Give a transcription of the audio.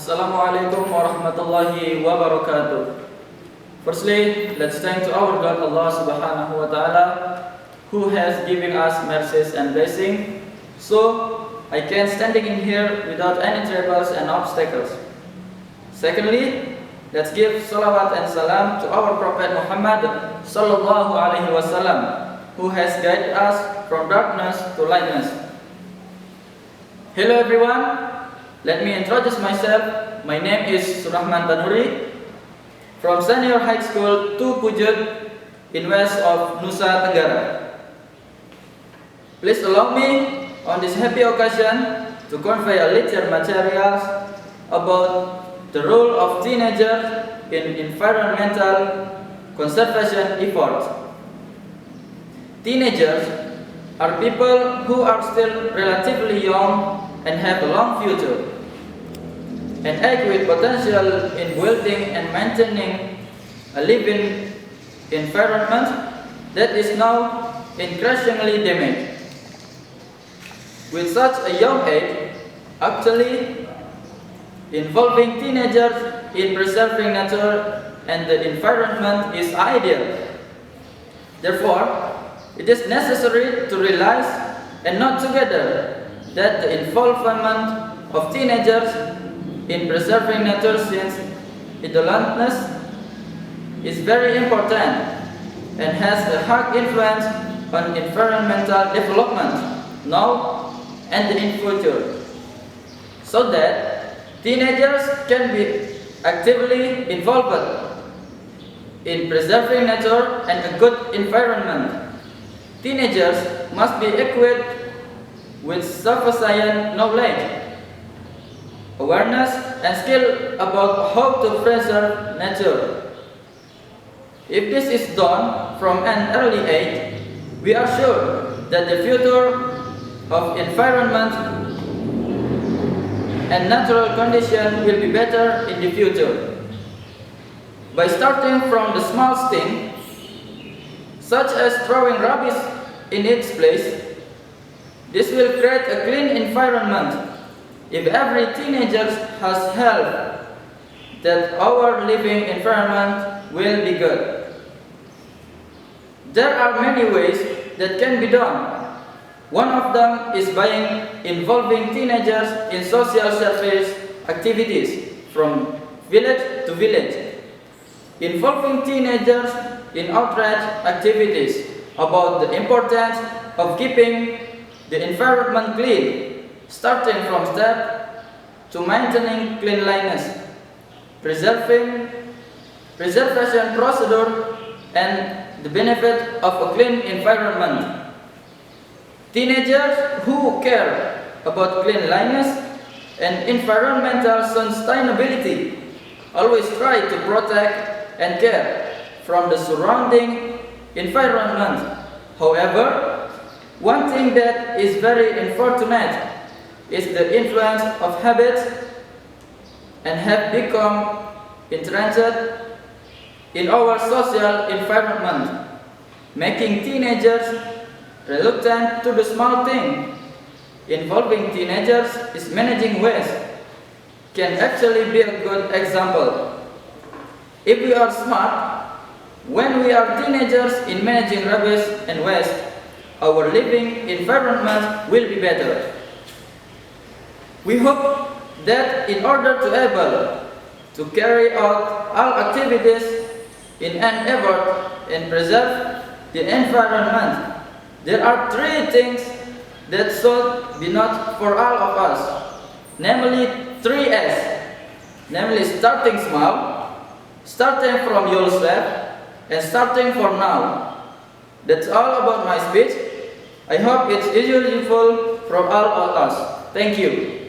Assalamualaikum warahmatullahi wabarakatuh. Firstly, let's thank to our God Allah subhanahu wa ta'ala, who has given us mercies and blessing, so I can standing in here without any troubles and obstacles. Secondly, let's give salawat and salam to our Prophet Muhammad sallallahu alaihi wasallam, who has guided us from darkness to lightness. Hello everyone. Let me introduce myself. My name is Surahman Tanuri from Senior High School 2 Pujut in west of Nusa Tenggara. Please allow me on this happy occasion to convey a little materials about the role of teenagers in environmental conservation efforts. Teenagers are people who are still relatively young and have a long future, and act with potential in building and maintaining a living environment that is now increasingly damaged. With such a young age, actually involving teenagers in preserving nature and the environment is ideal. Therefore, it is necessary to realize and note together that the involvement of teenagers in preserving nature since adolescence is very important and has a hard influence on environmental development now and in future, so that teenagers can be actively involved in preserving nature and a good environment. Teenagers must be equipped with sufficient knowledge, awareness, and skill about how to preserve nature. If this is done from an early age, we are sure that the future of environment and natural condition will be better in the future. By starting from the small things, such as throwing rubbish in its place, this will create a clean environment. If every teenager has help, that our living environment will be good. There are many ways that can be done. One of them is by involving teenagers in social service activities from village to village. Involving teenagers in outreach activities about the importance of keeping the environment clean, starting from step to maintaining cleanliness, preservation procedure, and the benefit of a clean environment. Teenagers who care about cleanliness and environmental sustainability always try to protect and care from the surrounding environment. However, one thing that is very unfortunate is the influence of habits and have become entrenched in our social environment, making teenagers reluctant to do small things. Involving teenagers is managing waste can actually be a good example. If we are smart, when we are teenagers in managing rubbish and waste, our living environment will be better. We hope that in order to able to carry out all activities in an effort and preserve the environment, there are three things that should be not for all of us, namely 3S, namely starting small, starting from yourself, and starting from now. That's all about my speech. I hope it's useful for all of us. Thank you.